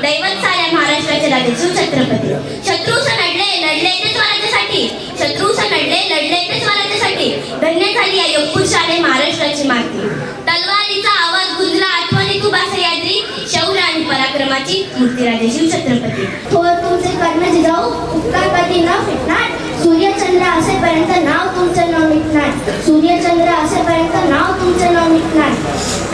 दैवत साऱ्या महाराष्ट्राचे राजे शिवछत्रपती. शत्रूस लढले ते स्वराज्यासाठी, शत्रूस लढले ते स्वराज्यासाठी. धन्य झाली या योगपुरुषाने महाराष्ट्राची माती. तलवारीचा आवाज गुंजला आठवणीत उभा सह्याद्री, शौर्य आणि पराक्रमाची मूर्ती राजे शिवछत्रपती. थोर तुमचे कर्म जिजाऊ, उपकार कधी न फिटणार. सूर्यचंद्र असेपर्यंत नाव तुमचं न मिटणार. सूर्यचंद्र असेपर्यंत नाव तुमचं न मिटणार.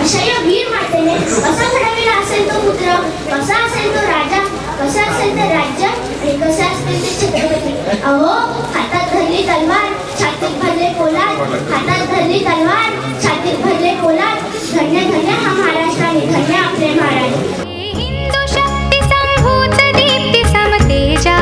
अशा या वीर मातेने कसा घडविला असेल तो पुत्र, कसा असेल तो राजा, कसा असेल ते राज्य आणि कसे असतील ते छत्रपती. अहो, हातात धरली तलवार, छातीत भरले पोलाद. हातात धरली तलवार, छातीत भरले पोलाद. धन्य धन्य हा महाराष्ट्र आणि धन्य आपले महाराज. हिंदू शक्ती संभूत दीप्ती समतेजा.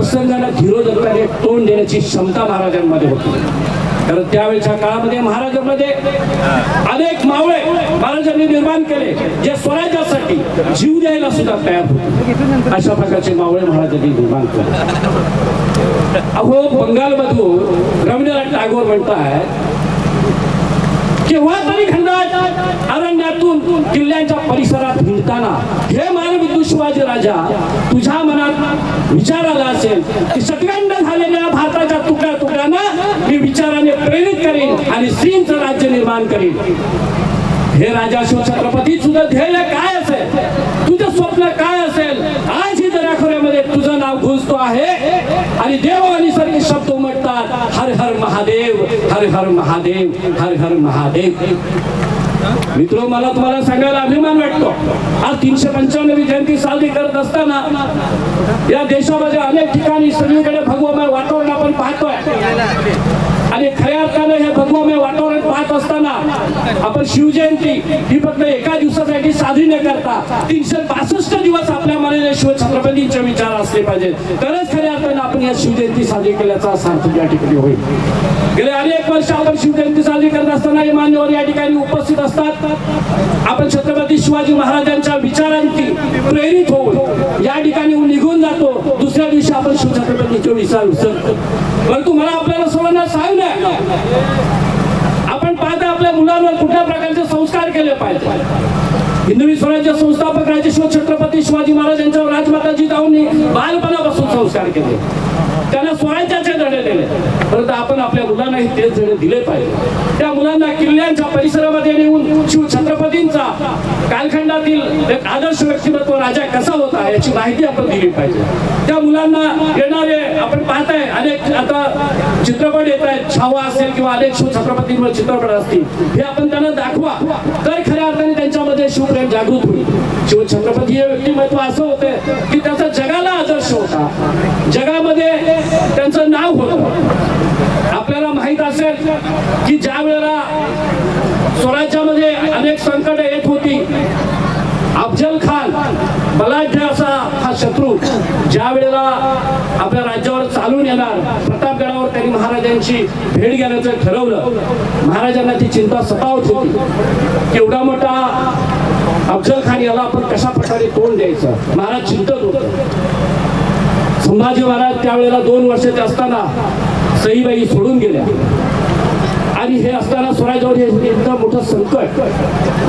प्रसंगाला धीरोदत्ताने तोंड देण्याची क्षमता महाराजांमध्ये होती. कारण त्यावेळेच्या काळामध्ये महाराजांमध्ये अनेक मावळे महाराजांनी निर्माण केले जे स्वराज्यासाठी जीव द्यायला सुद्धा तयार होते. अशा प्रकारचे मावळे महाराजांनी निर्माण केले. अहो बंगालमधून रवींद्रनाथ टागोर म्हणतात केव्हा तरी खंडात अरण्यातून किल्ल्यांच्या परिसरात हिंडताना हे मानविदू शिवाजी राजा तुझ्या मनात विचार आला असेल की सतगंड झालेल्या भारताच्या तुकड्या तुकड्यांना मी विचाराने प्रेरित करीन आणि श्रींचं राज्य निर्माण करीन. हे राजा शिवछत्रपती तुझं ध्येय काय असेल, तुझं स्वप्न काय असेल, आज ही दराखोऱ्यामध्ये तुझं नाव घुसतो आहे आणि देव आणि सारखे शब्द उमटतात. हर हर महादेव, हर हर महादेव, हर हर महादेव. मित्र, मला तुम्हाला सांगायला अभिमान वाटतो. आज 395वी जयंती साजरी करत असताना या देशामध्ये अनेक ठिकाणी सगळीकडे भगवमय वातावरण आपण पाहतोय. आणि खऱ्या अर्थाने हे भगवमय वातावरण पाहत असताना आपण शिवजयंती ही फक्त एका दिवसासाठी साजरी न करता 362 दिवस आपल्या मनाने शिवछत्रपतींचे विचार असले पाहिजेत. तरच खऱ्या अर्थाने आपण या शिवजयंती साजरी केल्याचा सार्थ या ठिकाणी होईल. गेले अनेक वर्ष आपण शिवजयंती साजरी करत असताना हे मान्यवर या ठिकाणी उपस्थित असतात. आपण छत्रपती शिवाजी महाराजांच्या विचारांची प्रेरित होऊन या ठिकाणी निघून जातो. दुसऱ्या दिवशी आपण शिवछत्रपतींचे विचार विसरतो. परंतु मला आपल्याला सर्वांना सांगणं आपण पाहता आपल्या मुलांवर कुठल्या प्रकारचे संस्कार केले पाहिजे. हिंदवी स्वराज्य संस्थापक राजश्री छत्रपती शिवाजी महाराज यांच्यावर राजमाता जिजाऊंनी बालपणापासून संस्कार केले, त्यांना स्वराज्याचे धडे दिले. परंतु आपण आपल्या मुलांनाही तेच धडे दिले पाहिजे. त्या मुलांना किल्ल्यांच्या परिसरामध्ये नेऊन शिवछत्रपतींचा कालखंडातील एक आदर्श व्यक्तिमत्व राजा कसा होता याची माहिती आपण दिली पाहिजे. त्या मुलांना येणारे आपण पाहताय अनेक आता चित्रपट येत आहेत, छावा असेल किंवा अनेक शिवछत्रपतींवर चित्रपट असतील, हे आपण त्यांना दाखवा. तर खऱ्या अर्थाने त्यांच्यामध्ये शिवप्रेम जागृत होईल. शिवछत्रपती हे व्यक्तिमत्व असं होते की त्याचा जगाला आदर्श होता, जगामध्ये त्यांचं नाव होतं. आपल्याला माहित असेल की ज्या वेळेला स्वराज्यामध्ये अनेक संकट येत होती, अफजल खान बलाढ्य असा हा शत्रू ज्या वेळेला आपल्या राज्यावर चालून येणार, प्रतापगडावर त्यांनी महाराजांची भेट घेण्याचं ठरवलं. महाराजांना ती चिंता सतावत होती की एवढा मोठा अफजल खान याला आपण कशा प्रकारे तोंड द्यायचं, महाराज चिंतत होते. संभाजी महाराज त्यावेळेला 2 वर्षाचे असताना सईबाई सोडून गेल्या आणि हे असताना स्वराज्यावर हे इतकं मोठं संकट,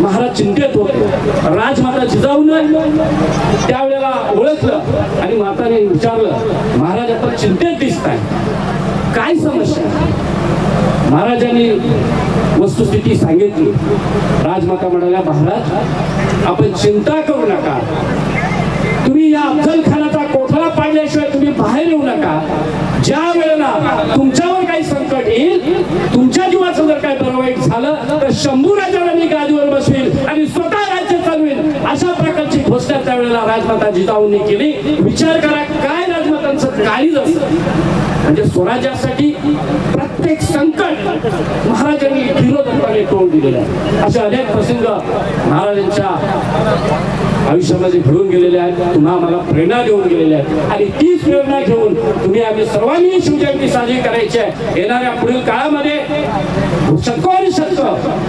महाराज चिंतेत होते. राजमाता जिजाऊनं त्यावेळेला ओळखलं आणि माताने विचारलं, महाराज आपण चिंतेत दिसताय, काय समस्या? महाराजांनी वस्तुस्थिती सांगितली. राजमाता म्हणाल्या, महाराज आपण चिंता करू नका, तुम्ही या अफजल खानाचा कोठडा पाडल्याशिवाय तुम्ही बाहेर येऊ नका. ज्या वेळेला तुमच्यावर काही संकट येईल, तुमच्या जीवाचं जर काही बरं वाईट झालं तर शंभू राजाला मी गादीवर बसवेल आणि स्वतः राज्य चालवेल, अशा प्रकारची घोषणा त्यावेळेला राजमाता जिजाऊंनी केली. विचार करा काय राजमातांचं काळीज असतं. म्हणजे स्वराज्यासाठी प्रत्येक संकट महाराजांनी धीरोदत्ताने तोंड दिलेलं आहे. असे अनेक प्रसंग महाराजांच्या आयुष्यामध्ये घडून गेलेले आहेत, तुम्हा मला प्रेरणा देऊन गेलेले आहेत. आणि तीच प्रेरणा घेऊन तुम्ही आम्ही सर्वांनी शिवजयंती साजरी करायची आहे. येणाऱ्या पुढील काळामध्ये शतकोन शतक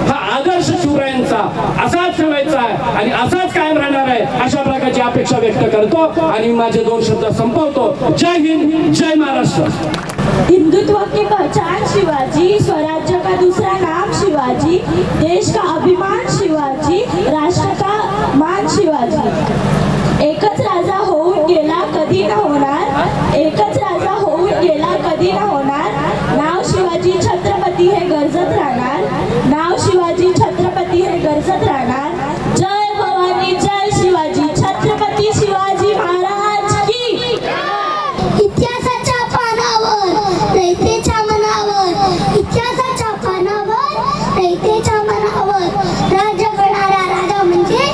हा आदर्श शिवरायांचा असाच ठेवायचा आहे आणि असाच कायम राहणार आहे, अशा प्रकारची अपेक्षा व्यक्त करतो आणि माझे 2 शब्द संपवतो. जय हिंद, जय महाराष्ट्र. हिंदुत्व की पहचान शिवाजी, स्वराज्य का दूसरा नाम शिवाजी, देश का अभिमान शिवाजी, राष्ट्र का मान शिवाजी. एकच राजा होऊन गेला कधी न होणार, एकच राजा होऊन गेला कधी न होणार. नाव शिवाजी छत्रपती हे गरजत राहणार, नाव शिवाजी छत्रपती हे गरजत राहणार. जय भवानी, जय शिवाजी, छत्रपती शिवाजी महाराज की. इतिहासाच्या पानावर रयतेच्या मनावर, इतिहासाच्या पानावर रयतेच्या मनावर राज्य करणारा राजा म्हणजे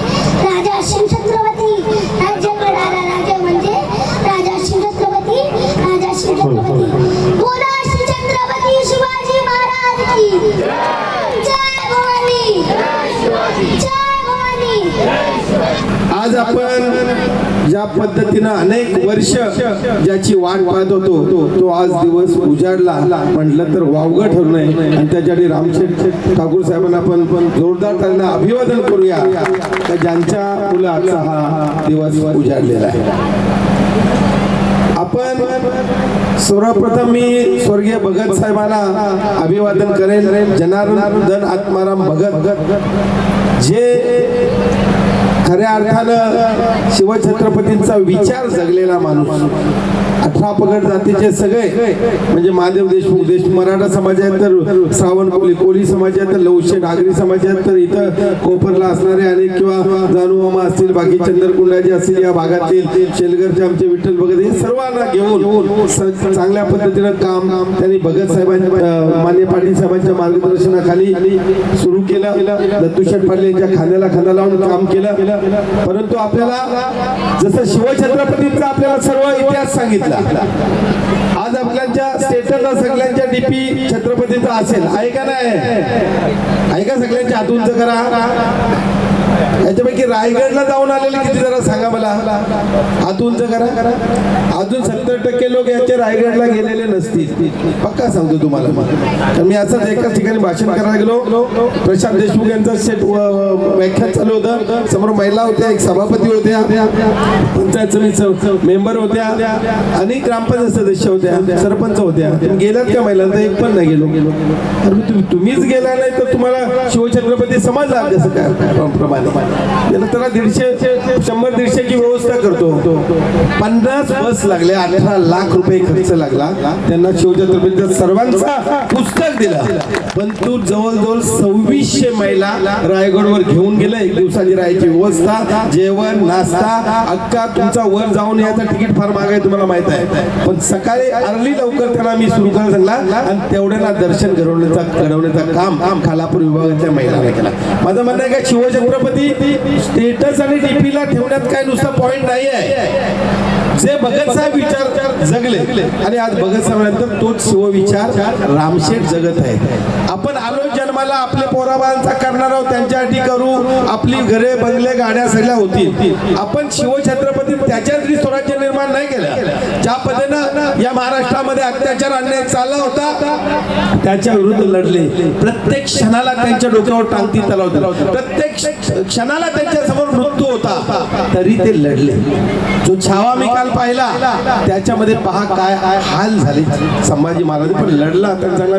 राजा शिवछत्रपती. राज्य करणारा राजा म्हणजे राजा शिवछत्रपती, राजा शिवछत्रपती. बोला श्री छत्रपती शिवाजी महाराज की जय. भवानी, जय भवानी. आज आपण ज्या पद्धतीनं अनेक वर्ष ज्याची वाट पाहत होतो तो आज दिवस उजाडला म्हटलं तर वावगं ठरू नये. आणि त्यासाठी रामशेठ ठाकूर साहेबांना आपण जोरदार त्यांना अभिवादन करूया का ज्यांच्या मुलं आजचा हा दिवस उजाडलेला आहे. आपण सर्वप्रथम मी स्वर्गीय भगत साहेबांना अभिवादन करेन. जनार्दन आत्माराम भगत जे खऱ्या अर्थानं शिवछत्रपतींचा विचार जगलेला माणूस. 18 पगड जातीचे सगळे म्हणजे महादेव देशमुख मराठा समाज आहेत, तर श्रावण कोली समाज आहेत, तर लवशे नागरी समाज आहेत, तर इथं कोपरला असणारे अनेक किंवा जानुमामा असतील, बाकी चंद्रकुंडाजी असतील, या भागातील शेलगरचे आमचे विठ्ठल भगत, हे सर्वांना घेऊन चांगल्या पद्धतीनं काम त्यांनी भगत साहेबांच्या मान्य पाटील साहेबांच्या मार्गदर्शनाखाली सुरू केलं. दत्तूशेठ पाटील यांच्या खांद्याला खांदा लावून काम केलं. परंतु आपल्याला जसं शिवछत्रपतींचा आपल्याला सर्व इतिहास सांगितला, आज आपल्याच्या स्टेटसला सगळ्यांच्या डीपी छत्रपतीचा असेल. ऐका नाही, ऐका सगळ्यांच्या हात उंच करा. याच्यापैकी रायगडला जाऊन आलेले किती जरा सांगा मला, हात उंच करा. अजून 70% लोक याच्या रायगडला गेलेले नसतील, पक्का सांगतो तुम्हाला. तर मी असंच एकाच ठिकाणी भाषण करायला गेलो. प्रशांत देशमुख यांचा सेट व्याख्यान चालू होतं. समोर महिला होत्या, एक सभापती होत्या, पंचायत समिती मेंबर होत्या आणि ग्रामपंचायत सदस्य होत्या, सरपंच होत्या. गेल्यात का महिला? तर एक पण नाही गेलो. तुम्हीच गेला नाही तर तुम्हाला शिवछत्रपती समजला कसं काय प्रमाणे? त्याला 100-150ची व्यवस्था करतो. 50 बस लागल्या, 18 लाख रुपये खर्च लागला. त्यांना शिवछत्रपतींचा सर्वांचा पुस्तक दिलं. पण तू जवळजवळ 2600 महिला रायगडवर घेऊन गेला. एक दिवसाची राहायची व्यवस्था, जेवण, नाश्ता, अक्का तुमचा वर जाऊन याचं तिकीट फार महाग आहे तुम्हाला माहित आहे. पण सकाळी अर्ली लवकर त्यांना मी सुरू करायला सांगला आणि तेवढ्याला दर्शन घडवण्याचा काम खालापूर विभागाच्या महिलांनी केला. माझं म्हणणं आहे का शिवछत्रपती स्टेटस आणि डीपीला ठेवण्यात काय नुसता पॉइंट नाही आहे. जे भगत साहेब विचार जगले आणि आज भगत साहेबांनंतर तोच शिव विचार रामशेठ जगत आहे. आपण आलो जन्माला, आपले पोराबाळांचा करणार आहोत, त्यांच्यासाठी करू. आपली घरे बंगले गाड्या सगळ्या होतील. आपण शिवछत्रपती त्याच्यासाठी स्वराज्य निर्माण नाही केलं. ज्या पद्धतीनं या महाराष्ट्रामध्ये अत्याचार अन्याय चालला होता त्याच्या विरुद्ध लढले. प्रत्येक क्षणाला त्यांच्या डोक्यावर टांगती चालवते, प्रत्येक क्षणाला त्यांच्या समोर मृत्यू होता, तरी ते लढले. जो छावा मी काल पाहिला त्याच्यामध्ये पहा काय हाल झाले संभाजी महाराज. पण लढला, त्यांना सांगला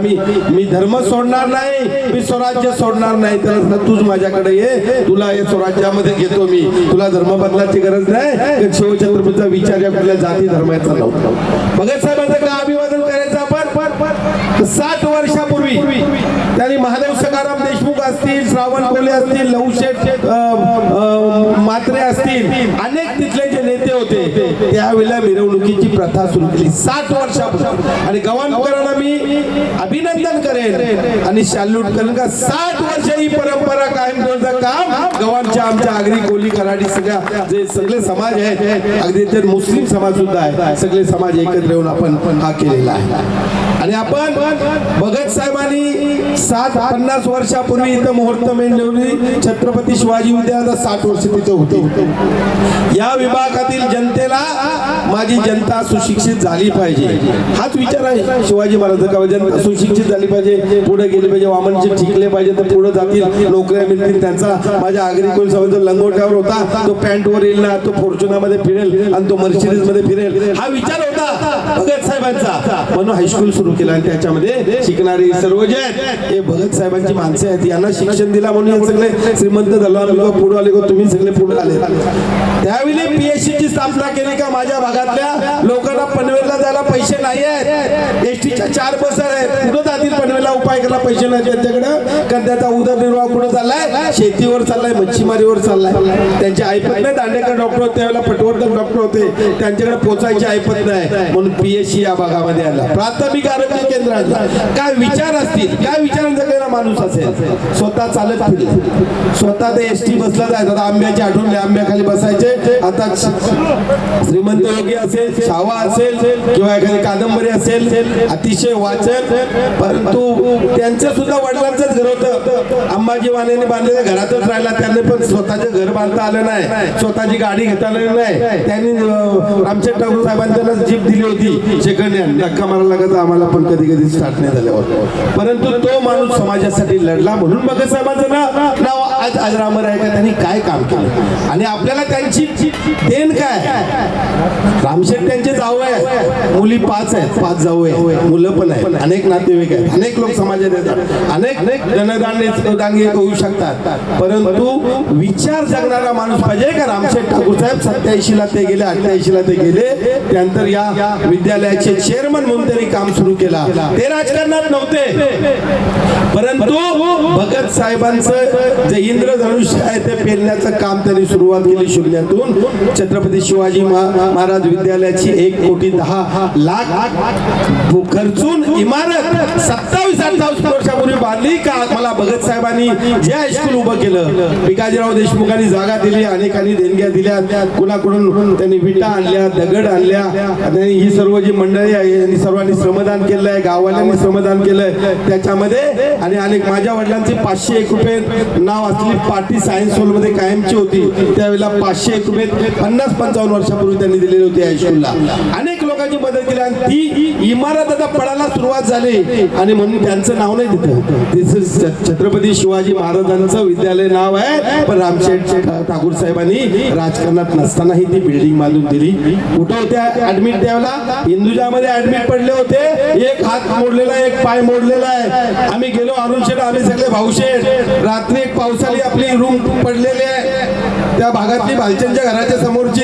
मी धर्म सोडणार नाही, मी स्वराज्य सोडणार नाही. त्याला तूच माझ्याकडे ये, तुला या स्वराज्यामध्ये घेतो मी, तुला धर्म बदलाची गरज नाही. शिवछत्रपतीचा विचार या कुठल्या जाती धर्माचा नव्हता. भगत साहेबांचं काय अभिवादन करायचं आपण? 60 वर्षापूर्वी त्यांनी महादेव सखाराम देशमुख असतील, श्रावण कोले असतील, लवशेठ मात्रे असतील, अनेक तिथले जे नेते होते त्यावेळेला मिरवणुकीची प्रथा सुरू केली 60 वर्षापूर्वी. आणि गव्हाणकरांना मी अभिनंदन करेन आणि सॅल्यूट करेन का 60 वर्ष ही परंपरा कायम ठेवण्याचं काम गव्हाणच्या आमच्या आगरी कोली कराडी सगळ्या जे सगळे समाज आहेत, अगदी ते मुस्लिम समाज सुद्धा आहे, सगळे समाज एकत्र येऊन आपण हा केलेला आहे. आणि आपण भगत साहेबांनी 50 वर्षापूर्वी इथं मुहूर्त मेंढवली. छत्रपती शिवाजी विद्यालयात 60 वर्ष तिथे होते. या विभागातील जनतेला माझी जनता सुशिक्षित झाली पाहिजे हाच विचार आहे शिवाजी महाराजांचा. जनता सुशिक्षित झाली पाहिजे, पुढे गेले पाहिजे, वामनचे शिकले पाहिजे तर पुढे जातील, नोकऱ्या मिळतील. त्यांचा माझ्या आगरी कोणी समाज लंगोट्यावर होता, तो पॅन्टवर येईल ना, तो फॉर्च्युनामध्ये फिरेल आणि तो मर्सिडीज मध्ये फिरेल, हा विचार होता भगत साहेबांचा. म्हणून हायस्कूल सुरू केलं आणि त्याच्यामध्ये शिकणारी सर्व जे आहेत हे भगत साहेबांची माणसं आहेत. यांना शिक्षण दिला म्हणून सगळे श्रीमंत झालो, पुढे आले, तुम्ही सगळे पुढे आले. त्यावेळी PSC ची स्थापना केली का माझ्या भागातल्या लोकांना पनवेलला जायला पैसे नाही आहेत. एसटीच्या 4 बस आहेत, कुठं जातील पनवेलला? उपाय करायला पैसे नाही त्यांच्याकडे, कारण त्याचा उदरनिर्वाह कुठं चाललाय? शेतीवर चाललाय, मच्छीमारीवर चाललाय. त्यांचे ऐपत नाही. दांडेकर डॉक्टर होते त्यावेळेला, पटवर्धन डॉक्टर होते, त्यांच्याकडे पोचायची ऐपत नाही. म्हणून PSC या भागामध्ये आला. प्राथमिक आरोग्य केंद्राचा काय विचार असतील, काय विचारांचा जगलेला माणूस असेल, स्वतः चालत फिरले, स्वतः ते एसटी बसला जायचं. आता आंब्याची आठवण, आंब्याखाली बसायचे. आता श्रीमंत योगी असेल, छावा असेल किंवा एखादी कादंबरी असेल, अतिशय वाचन परंतु त्यांचं सुद्धा वडिलांचंच घर होतं. अंबाजी वाणेंनी बांधलेल्या घरातच राहिला. त्यांनी पण स्वतःचं घर बांधता आलं नाही, स्वतःची गाडी घेता आली नाही. त्यांनी रामशेठ ठाकूर साहेबांनी त्यांना जीप दिली होती सेकंड हँड. धक्का मारायला लागत आम्हाला पण कधी कधी स्टार्ट नाही झाल्यावर. परंतु तो माणूस समाजासाठी लढला म्हणून भगत साहेबांचं नाव आज अजरामर आहे. का त्यांनी काय काम केलं आणि आपल्याला त्यांची देण काय. रामशेठ त्यांचे जाऊ आहे, मुली 5 आहेत, 5 जाऊ आहे, मुलं पण आहेत, अनेक नातेवाईक आहेत, अनेक लोक समाजात येतात, अनेक जनदान होऊ शकतात. परंतु विचार जगणारा माणूस पाहिजे का. रामशेठ ठाकूर साहेब 87ला ते गेले, 88ला ते गेले. त्यानंतर या विद्यालयाचे चेअरमन म्हणून त्यांनी काम सुरू केला. ते राजकारणात नव्हते, परंतु भगत साहेबांचं जे इंद्रधनुष्य आहे ते पेलण्याचं काम त्यांनी सुरुवात केली शून्यातून. छत्रपती शिवाजी महाराज विद्यालयाची 1,10,00,000 खर्चून इमारत 27-28 वर्षापूर्वी बांधली. का मला भगत साहेबांनी जे हायस्कूल उभं केलं, भिकाजीराव देशमुखांनी जागा दिली, अनेकांनी देणग्या दिल्या, कुणाकडून त्यांनी विटा आणल्या, दगड आणल्या. आणि ही सर्व जी मंडळी आहे यांनी सर्वांनी श्रमदान केलं आहे, गाववाल्यांनी श्रमदान केलंय त्याच्यामध्ये. आणि अनेक माझ्या वडिलांची 501 रुपये नाव असलेली पार्टी सायन्स हॉल मध्ये कायमची होती. त्यावेळेला 501 रुपये 50-55 वर्षापूर्वी त्यांनी दिलेली होती हायस्कूलला. अनेक लोकांची मदत केली आणि ती इमारत आता पडायला सुरुवात झाली. आणि म्हणून त्यांचं नाव नाही तिथं, छत्रपती शिवाजी महाराजांचं विद्यालय नाव आहे. पण रामशेठ ठाकूर साहेबांनी राजकारणात नसतानाही ती बिल्डिंग बांधून दिली. कुठं होत्या ऍडमिट त्यावेळेला हिंदुजामध्ये ऍडमिट पडले होते. एक हात मोडलेला, एक पाय मोडलेला आहे. आम्ही गेलो अरुण शेठ, आम्ही सगळे भाऊशेठ. रात्री एक पावसाळी आपली रूम पडलेली आहे त्या भागातली, भालचंदच्या घराच्या समोरची.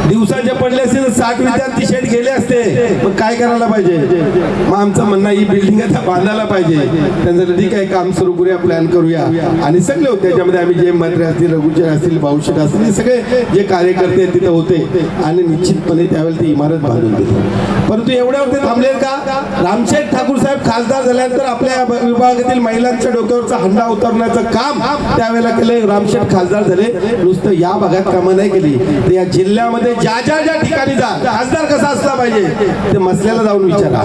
दिवसाचे पडले असते तर 60 विद्यार्थी शेठ गेले असते. मग काय करायला पाहिजे. मग आमचं म्हणणं ही बिल्डिंग आता बांधायला पाहिजे. त्यांचं ठीक आहे, काम सुरू करूया, प्लॅन करूया. आणि सगळे होते त्याच्यामध्ये, आम्ही जे मंत्री असतील, रघुचे असतील, भाऊशेठ असतील, हे सगळे जे कार्यकर्ते तिथे होते. आणि निश्चितपणे त्यावेळेला ती इमारत बांधून दिली. परंतु एवढ्यावरती थांबले का. रामशेठ ठाकूर साहेब खासदार झाल्यानंतर आपल्या विभागातील महिलांच्या डोक्यावरचा हंडा उतरण्याचं काम त्यावेळेला केलं. रामशेठ खासदार झाले. नुसतं या भागात कामं नाही केली, तर या जिल्ह्यामध्ये ज्या ठिकाणी जा, खासदार कसा असला पाहिजे ते मसल्याला जाऊन विचारा,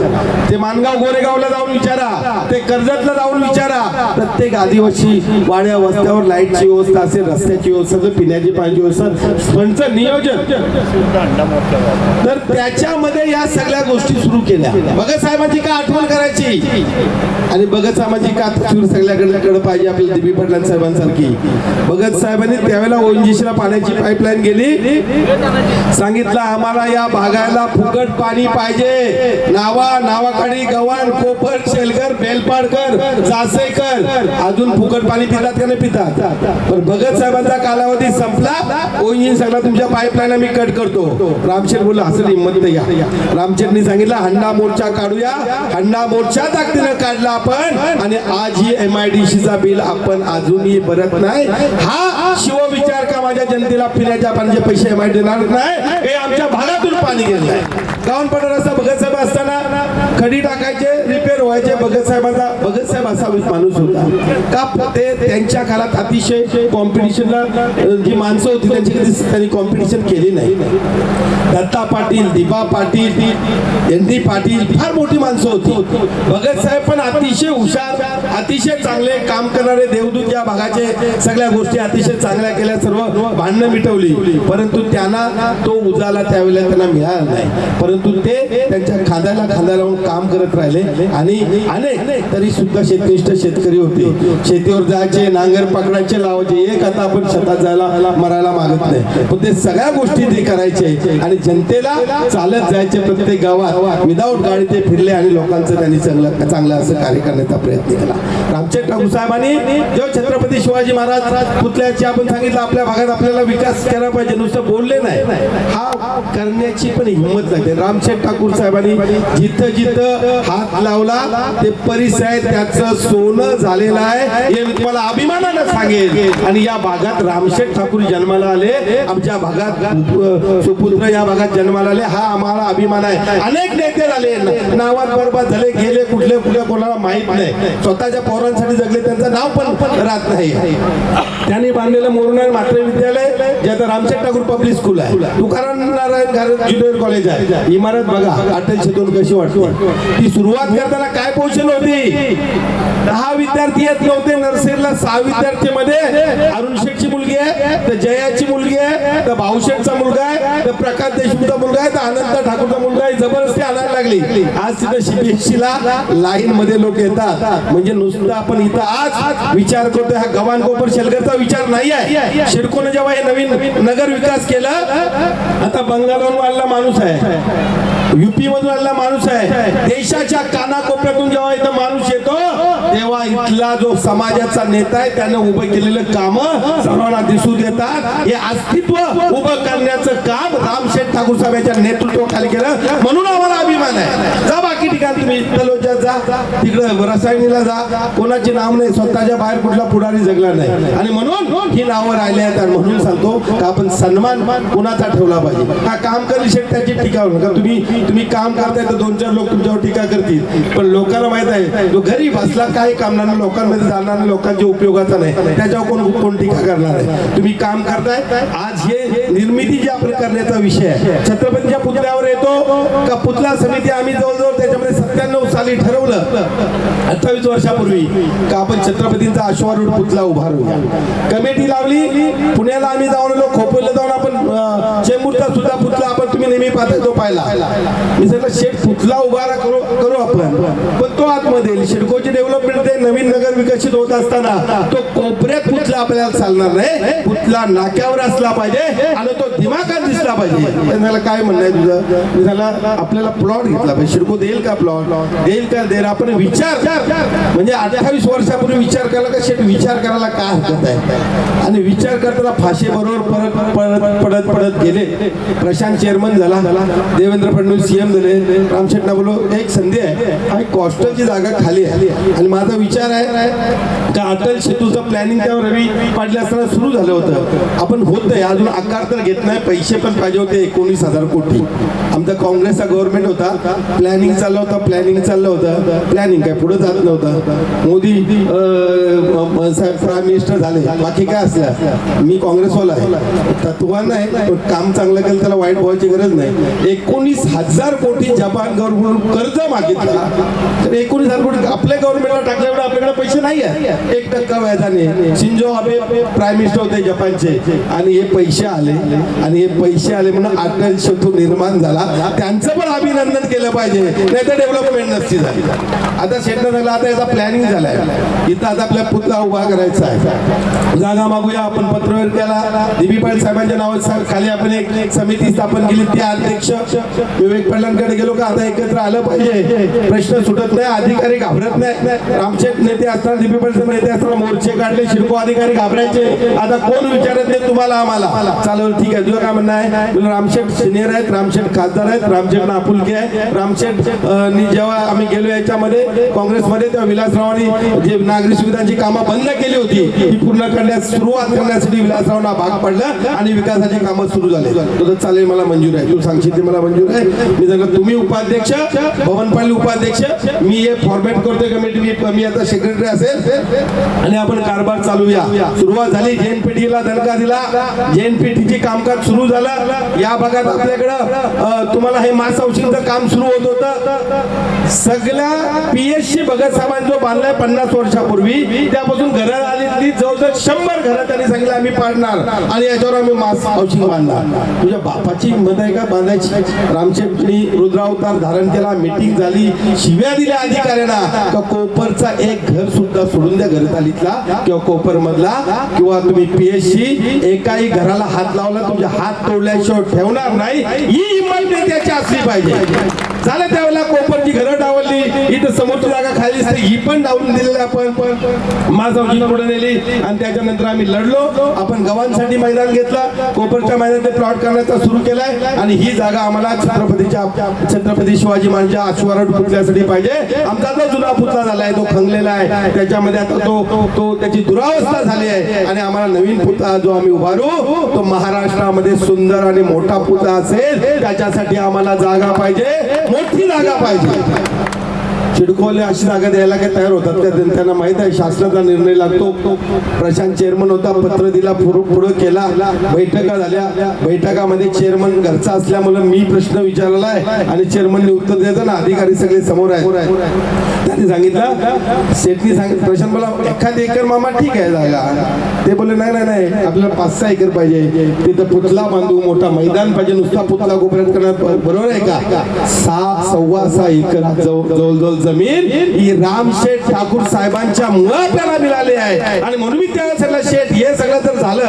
ते मानगाव गोरेगावला जाऊन विचारा, ते कर्जतला जाऊन विचारा. प्रत्येक आदिवासी वाड्या वस्त्यावर लाईटची व्यवस्था असेल, रस्त्याची व्यवस्था, पिण्याची पाण्याची व्यवस्था, पंच नियोजन. तर त्याच्यामध्ये या सगळ्या गोष्टी सुरू केल्या. भगत साहेबांची का आठवण करायची आणि भगत साहेबांची का सगळ्याकडे पाहिजे आपल्याला. दिबी पाटलां साहेबांसारखी भगत साहेबांनी त्यावेळेला ओएनजीसीला पाण्याची पाईपलाईन गेली. सांगितलं आम्हाला या भागाला फुकट पाणी पाहिजे. नावाखाडी गव्हाण, कोपर, शेलकर, बेलपाडकर, जासेकर अजून फुकट पाणी पितात का नाही पितात. पण भगत साहेबांचा कालावधी संपला. ओएनजीसी सांगला तुमच्या पाईपलाईन मी कट करतो. रामशेठ बोलला असं हिंमत नाही. रामशेठनी सांगितलं हंडा मोर्चा काढूया. हंडा मोर्चा ताकदीनं काढला आपण. आणि आज ही MIDCचा बिल आपण अजूनही भरत नाही. हा शिवविचार का माझ्या जनतेला पिण्याच्या पाण्याचे पैसे MID देणार नाही. हे आमच्या भागातून पाणी गेलं आहे. गाऊन पडणार असता भगत साहेब असताना खडी टाकायचे, रिपेअर व्हायचे. भगत साहेब असा माणूस होता का. ते त्यांच्या काळात अतिशय कॉम्पिटिशनला जी माणसं होती त्यांची कधी त्यांनी कॉम्पिटिशन केली नाही. दत्ता पाटील, दिबा पाटील, ND पाटील फार मोठी माणसं होती. भगत साहेब पण अतिशय हुशार, अतिशय चांगले काम करणारे देवदूत. या भागाचे सगळ्या गोष्टी अतिशय चांगल्या केल्या, सर्व भांडणं मिटवली. परंतु त्यांना तो उजाला त्यावेळेला त्यांना मिळाला नाही. परंतु ते त्यांच्या खांद्याला खांदा लावून काम करत राहिले. आणि अनेक तरी सुद्धा शेतनिष्ठ शेतकरी होते. शेतीवर जायचे, नांगर पकडायचे, लावायचे. एक आता आपण शेतात जायला मरायला मागत नाही, पण ते सगळ्या गोष्टी ते करायचे. आणि जनतेला चालत जायचे प्रत्येक गावात. विदाऊट गाडी ते फिरले आणि लोकांचं त्यांनी चांगलं असं कार्य करण्याचा प्रयत्न केला. रामशेठ ठाकूर साहेबांनी जेव्हा छत्रपती शिवाजी महाराज पुतळ्याची आपण सांगितलं आपल्या भागात आपल्याला विकास केला पाहिजे, नुसतं बोलले नाही, हा करण्याची पण हिंमत लागते. रामशेठ ठाकूर साहेबांनी जिथं जिथं हात लावला ते परिसर त्याचं सोनं झालेलं आहे हे मी तुम्हाला अभिमानानं सांगेन. आणि या भागात रामशेठ ठाकूर जन्माला आले, आमच्या भागात सुपुत्र या भागात जन्माला आले, हा आम्हाला अभिमान आहे. अनेक नेते झाले, नावात बरबाद झाले, गेले कुठले कोणाला माहित नाही, स्वतःच्या पोरांसाठी जगले, त्यांचं नाव पण राहत नाही. त्यांनी बांधलेलं मोरनाळ मात्र विद्यालय जे आता रामशेठ ठाकूर पब्लिक स्कूल आहे, तुकाराम नारायण ज्युनियर कॉलेज आहे, इमारत बघा अटल शेतून कशी वाटते. ती सुरुवात करताना काय पोषण होती, 10 विद्यार्थी येत नव्हते नर्सरीला, 6 विद्यार्थी मध्ये अरुण शेठची मुलगी आहे, तर जयाची मुलगी आहे, तर भाऊशेठचा मुलगा आहे, तर प्रकाश देशमुखचा मुलगा आहे, तर अनंत ठाकूरचा मुलगा आहे. जबरदस्ती आणायला लागली. आज तिथं CBSE ला लाईन मध्ये लोक येतात. म्हणजे नुसतं आपण इथं आज विचार करतोय, हा गव्हाण कोपर शेलगरचा विचार नाही आहे. शिडकोने जेव्हा हे नवीन नगर विकास केला, आता बंगालवरून आलेला माणूस आहे, UP मधून आलेला माणूस आहे, देशाच्या कानाकोपऱ्यातून जेव्हा इथं माणूस येतो तेव्हा इथला जो समाजाचा नेता आहे त्याने उभं केलेलं काम सर्वांना दिसून येतात. हे अस्तित्व उभं करण्याचं काम रामशेठ ठाकूर साहेबांच्या नेतृत्वाखाली केलं, म्हणून आम्हाला अभिमान आहे. जा बाकी ठिकाणी तुम्ही तलोजात जा, तिकडं रसायनीला जा, कोणाचे नाव नाही, स्वतःच्या बाहेर कुठला पुढारी जगला नाही. आणि म्हणून ही नावं राहिली आहेत. आणि म्हणून सांगतो का आपण सन्मान कोणाचा ठेवला पाहिजे. हा काम करी शेठ त्याची टीका होईल का, तुम्ही काम करताय तर 2-4 लोक तुमच्यावर टीका करतील, पण लोकांना माहित आहे जो घरी बसला काही काम नाही, लोकांमध्ये जाणार नाही, लोकांच्या उपयोगाचा नाही, त्याच्यावर कोण टीका करणार आहे. तुम्ही काम करताय. आज हे निर्मिती जी आपण करण्याचा विषय आहे, छत्रपतीच्या पुतळ्यावर येतो का पुतळा समिती आम्ही जवळजवळ त्याच्यामध्ये 97 साली ठरवलं, 28 वर्षापूर्वी, का आपण छत्रपतींचा अश्वारूढ पुतळा उभारूया. कमिटी लावली, पुण्याला आम्ही जाऊन आलो, खोपोलीला जाऊन आपण चेंबूरचा सुद्धा पुतळा आपण तुम्ही नेहमी पाहता तो पाहिला. मी सांगितलं शेठ पुतळा उभारा करू आपण, पण तो आतमध्ये शिडकोची डेव्हलपमेंट ते नवीन नगर विकसित होत असताना तो कोपऱ्यात पुतळा आपल्याला चालणार नाही, पुतळा नाक्यावर असला पाहिजे आणि तो दिमागात दिसला पाहिजे. त्याला काय म्हणणं आहे तुझं? मी त्याला आपल्याला प्लॉट घेतला पाहिजे, शिडको देईल का प्लॉट, देईल का देईल. आपण विचार म्हणजे 28 वर्षापूर्वी विचार केला का शेठ, विचार करायला काय हरकत आहे. आणि विचार करताना फाशी बरोबर पडत गेले. प्रशांत चेअरमन झाला, देवेंद्र फडणवीस CM झाले, रामशेठना बोललो एक संधी आहे आणि कॉस्टलची जागा खाली आहे. आणि माझा विचार आहे का अटल सेतूचं प्लॅनिंग त्यावर रवी पाटील असताना सुरू झालं होतं, आपण होत आहे अजून, आकार तर घेत नाही, पैसे पण पाहिजे होते 19,000 कोटी. आमचा काँग्रेसचा गव्हर्नमेंट होता, प्लॅनिंग चाललं होतं, प्लॅनिंग काय पुढे जात नव्हतं. मोदी साहेब प्राईम मिनिस्टर झाले, बाकी काय असलं. मी काँग्रेसवाला आहे, तत्वान आहे, पण काम चांगलं केलं त्याला वाईट व्हायची गरज नाही. 19,000 कोटी जपान गव्हर्नमेंट कर्ज मागितला, तर 19,000 कोटी आपल्या गव्हर्नमेंटला टाकल्यामुळे आपल्याकडे पैसे नाही आहे. 1% व्याजाने शिंजो आबे प्राईम मिनिस्टर होते जपानचे, आणि हे पैसे आले म्हणून अटल सेतू निर्माण झाला. त्यांचं पण अभिनंदन केलं पाहिजे, नाही तर डेव्हलपमेंट नसती झाली. आता शेतनं झालं, आता याचा प्लॅनिंग झालाय, इथं आता आपल्या पुतळा उभा करायचा आहे, जागा मागूया. आपण पत्रव्यवहार केला, DB पाटील साहेबांच्या नावाखाली आपण एक समिती स्थापन केली, त्या अध्यक्ष विवेक पाटलांकडे गेलो का आता एकत्र आलं पाहिजे, प्रश्न सुटत नाही, अधिकारी घाबरत नाही. रामशेठ नेते असताना, DB पाटील नेते असताना मोर्चे काढले, शिडको अधिकारी घाबरायचे, आता कोण विचारत नाही तुम्हाला आम्हाला. चालेल ठीक आहे, तुझं काय म्हणणं आहे. रामशेठ सिनियर आहेत, रामशेठ खासदार आहेत, रामशेठना आपुलकी आहे. रामशेठ जेव्हा आम्ही गेलो याच्यामध्ये काँग्रेसमध्ये, तेव्हा विलासरावांनी जे नागरी सुविधांची कामं बंद केली होती ती पूर्ण करण्यास सुरुवात करण्यासाठी विलासरावांना भाग पडलं आणि विकासाची कामं सुरू झाली. तर चालेल, मला मंजूर आहे, तू सांगशील ते मला मंजूर आहे. मी सांगितलं तुम्ही उपाध्यक्ष, भवन पाटील उपाध्यक्ष, मी हे फॉर्मॅट करतोय कमिटी, मी आता सेक्रेटरी असेल आणि आपण कारभार चालूया. सुरुवात झाली, JNPTला दणका दिला, JNPTची कामकाज सुरू झालं. या भागात आपल्याकडं तुम्हाला हे मास हाऊसिंगचं काम सुरू होत होतं. सगळ्या PSC भगत साहेबांनी जो बांधलाय 50 वर्षापूर्वी, त्यापासून घरं आली जवळजवळ 100 घरं त्यांनी सांगितलं आम्ही पाडणार आणि याच्यावर आम्ही मास हाऊसिंग बांधणार. तुझ्या बापाची हिंमत आहे का बांधायची? रामशेठनी रुद्रावतार धारण केला, मीटिंग झाली, शिव्या दिल्या अधिकाऱ्यांना का कोपरचा एक घर सुद्धा सोडून द्या घरतालीतला किंवा कोपर मधला, किंवा तुम्ही PSC एकाही घराला हात लावला तुमचे हात तोडल्याशिवाय ठेवणार नाही. ही हिंमत नेत्याची असली पाहिजे. झालं त्यावेळेला कोपरची घरं डावलली, इथं समोरची जागा खाली असते ही पण डावून दिलेली आपण माझावजी पुढे नेली आणि त्याच्यानंतर आम्ही लढलो. आपण गव्हांसाठी मैदान घेतलं, कोपरच्या मैदानात प्लॉट करण्याचा सुरू केलाय आणि ही जागा आम्हाला छत्रपती शिवाजी महाराजांच्या अश्वारूढ पुतळ्यासाठी पाहिजे. आमचा जो जुना पुतळा झालाय तो खंगलेला आहे, त्याच्यामध्ये आता तो त्याची दुरावस्था झाली आहे आणि आम्हाला नवीन पुतळा जो आम्ही उभारू तो महाराष्ट्रामध्ये सुंदर आणि मोठा पुतळा असेल. त्याच्यासाठी आम्हाला जागा पाहिजे, मोठी जागा पाहिजे. सिडकोले अशी जागा द्यायला काय तयार होतात का? त्यांना माहित आहे शासनाचा निर्णय लागतो. प्रशांत चेअरमन होता, पत्र दिला, पुढं केला, बैठका झाल्या. बैठकामध्ये चेअरमन घरचा असल्यामुळे मी प्रश्न विचारला आहे आणि चेअरमनने उत्तर द्यायचं ना, अधिकारी सगळे समोर आहेत. त्यांनी सांगितलं, शेटनी सांगितलं, प्रशांत बोला 1 एकर मामा ठीक आहे जागा. ते बोलले नाही आपल्याला 5-6 एकर पाहिजे, तिथं पुतळा बांधू, मोठा मैदान पाहिजे, नुसता पुतळा कोपऱ्यात करणार बरोबर आहे का? 6.25 एकर जवळजवळ जमीन ही रामशेठ ठाकूर साहेबांच्या मुळे आपल्याला मिळाली आहे. आणि म्हणून मी त्यावेळेस शेठ हे सगळं जर झालं,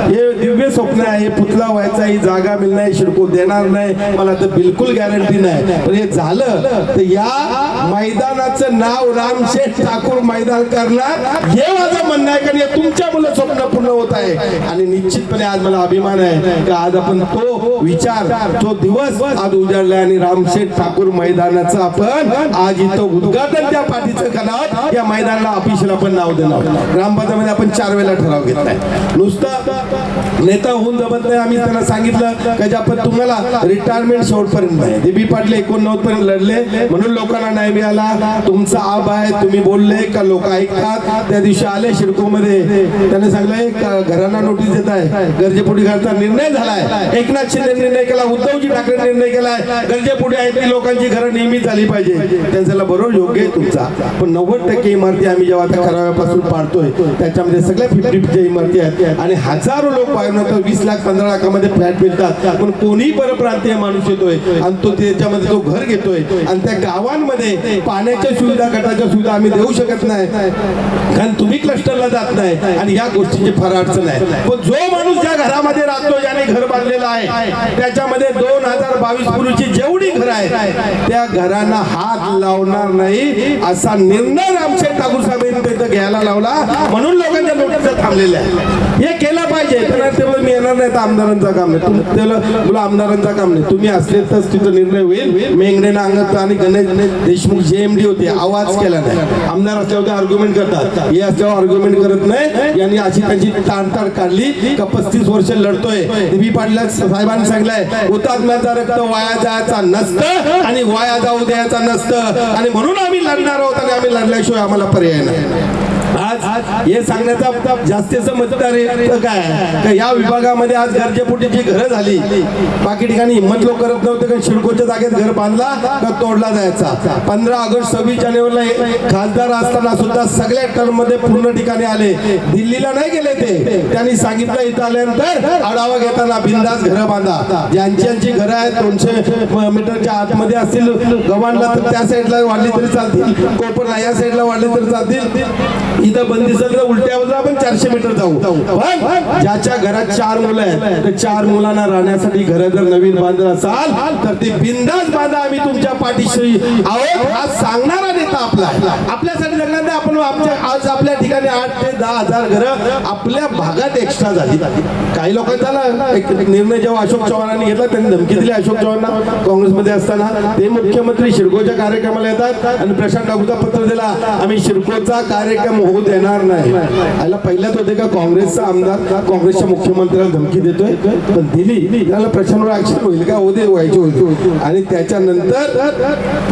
हे दिव्य स्वप्न आहे, हे पुतळा व्हायचा, ही जागा मिळणार, शिडको देणार नाही मला तर बिलकुल गॅरंटी नाही. पण हे झालं तर या मैदानाचं नाव रामशेठ ठाकूर मैदान करणार हे माझं म्हणणं आहे. कारण हे तुमच्या मुलं स्वप्न पूर्ण होत आहे आणि निश्चितपणे आज मला अभिमान आहे की आज आपण तो विचार, तो दिवस आज उजाडला आणि रामशेठ ठाकूर मैदानाचं आपण आज इथं उद्घाटन त्या पाठीचं करणार. या मैदानाला ऑफिशियल आपण नाव देणार. ग्रामपंचायतीमध्ये आपण 4 वेळेला ठराव घेतलाय. नुसतं नेता होऊन जमत नाही. आम्ही त्यांना सांगितलं की आपण तुम्हाला रिटायरमेंट शेवटपर्यंत नाही. देवी पाटले 89 पर्यंत लढले म्हणून लोकांना नाही मिळाला. तुमचा आभ आहे, तुम्ही बोलले का लोक ऐकतात. त्या दिवशी आले सिडकोमध्ये, त्याने सांगलंय घरांना नोटीस देत आहे, गरजेपोटी घरचा निर्णय झालाय. एकनाथ शिंदे निर्णय केला, उद्धवजी ठाकरे निर्णय केलाय, गरजेपोटी आहे ती लोकांची घरं नेहमी झाली पाहिजे. त्यांचा बरोबर योग्य आहे तुमचा, पण 90% इमारती आम्ही जेव्हा आता खराव्यापासून पाडतोय त्याच्यामध्ये सगळ्या 50-50 इमारती आहेत आणि हजारो लोक बाहेर 20 लाख 15 लाखामध्ये फ्लॅट मिळतात. पण कोणीही परप्रांतीय माणूस येतोय आणि तो त्याच्यामध्ये तो घर घेतोय आणि त्या गावांमध्ये पाण्याच्या सुविधा, गटाच्या सुविधा आम्ही देऊ शकत नाही कारण तुम्ही क्लस्टरला जात नाही आणि या गोष्टीची फार अडचण आहे. पण जो माणूस ज्या घरामध्ये राहतो, ज्याने घर बांधलेलं आहे, त्याच्यामध्ये 2022 पूर्वीची जेवढी घर आहेत त्या घरांना हात लावणार नाही असा निर्णय रामशेठ ठाकूर साहेबांनी घ्यायला लावला. म्हणून लोकांच्या नोटीस थांबलेल्या आहे. हे केलं पाहिजे. मी येणार नाही तर आमदारांचा काम नाही, तुला आमदारांचा काम नाही. तुम्ही असले तर तिथं निर्णय होईल. मेंगणे नांगत आणि गणेश देशमुख JMD होते, आवाज केला नाही. आमदार असल्यावर आर्ग्युमेंट करतात, हे असल्यावर आर्ग्युमेंट करत नाही. यांनी अशी त्यांची ताणताण काढली का 35 वर्ष लढतोय. देवी पाटील साहेबांनी सांगितलंय हुतात्म्याचा रक्त वाया जायचा नसतं आणि वाया जाऊ द्यायचा नसतं आणि म्हणून आम्ही लढणार आहोत आणि आम्ही लढल्याशिवाय आम्हाला पर्याय नाही. आज हे सांगण्याचा जास्तीचं मतदार काय या विभागामध्ये आज गरजेपोटीची घरं झाली. बाकी ठिकाणी हिंमत लोक करत नव्हते कारण सिडकोच्या जागेत घर बांधला का तोडला जायचा. 15 ऑगस्ट 26 जानेवारीला खासदार असताना सुद्धा सगळ्या टर्म मध्ये पूर्ण ठिकाणी आले. दिल्लीला नाही गेले ते, त्यांनी सांगितलं इथं आल्यानंतर आढावा घेताना बिंदास घरं बांधा. ज्यांची घरं आहेत 200 मीटरच्या आतमध्ये असतील, गव्हाणला तर त्या साईडला वाढली तरी चालतील, कोपरला या साईडला वाढली तरी चालतील. इथं बंदिस्त उलट्या बाजूला आपण 400 मीटर जाऊ. पण ज्याच्या घरात 4 मुलं आहेत तर 4 मुलांना राहण्यासाठी घर जर नवीन बांधत असाल तर ते बिंदास बांधा. आम्ही तुमच्या पाठीशी आहोत हा सांगणारा नेता आपला आपल्यासाठी जगणार नाही. आपण आज आपल्या ठिकाणी 8 ते 10 हजार घरं आपल्या भागात एक्स्ट्रा झाली. काही लोकांचा एक निर्णय जेव्हा अशोक चव्हाणांनी घेतला, त्यांनी धमकी दिली अशोक चव्हाणांना काँग्रेसमध्ये असताना. ते मुख्यमंत्री शिडकोच्या कार्यक्रमाला येतात आणि प्रशांत ठाकूरचा पत्र दिला, आम्ही शिडकोचा कार्यक्रम होऊ देणार नाही. याला पहिल्याच होते का काँग्रेसचा आमदार काँग्रेसच्या मुख्यमंत्र्याला धमकी देतोय, पण दिली त्याला प्रशांतवर ऍक्शन होईल का होते व्हायचे होते. आणि त्याच्यानंतर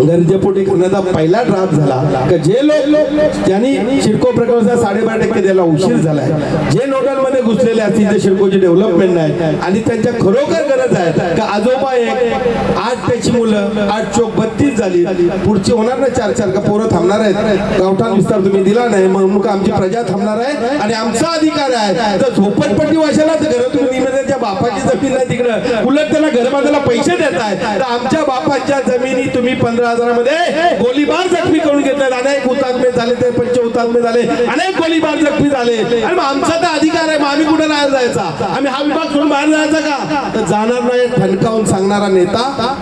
गरजेपोटी करण्याचा पहिला ड्राफ्ट झाला का जे लोक ज्यांनी सिडको प्रकल्पाचा 12.5% द्यायला उशीर झालाय, जे नोटांमध्ये घुसलेले असतील, ते सिडकोची डेव्हलपमेंट नाही आणि त्यांच्या खरोखर गरज आहे का आजोबा एक 8 त्याची मुलं 8 चोक 32 झाली, पुढची होणार ना 4 का पोरं थांबणार आहेत. गावठाण विस्तार तुम्ही दिला नाही म्हणून आमची प्रजा थांबणार आहे आणि आमचा अधिकार आहे. तर झोपडपट्टी वाशाला घर तुम्ही त्याच्या बापाची जमीन नाही तिकडं, उलट त्याला घर बांधायला पैसे देत आहे. तर आमच्या बापाच्या जमिनी तुम्ही 15,000 मध्ये गोळीबार जखमी करून घेतले. अनेक हुतात्मे झाले, ते 5 हुतात्मे झाले, अनेक गोळीबार जखमी झाले. आणि मग आमचा तर अधिकार आहे, मग आम्ही कुठे नाही जायचा? आम्ही हा विभाग सोडून बाहेर जायचा का? तर जाणार नाही ठणकावून सांगणारा नेता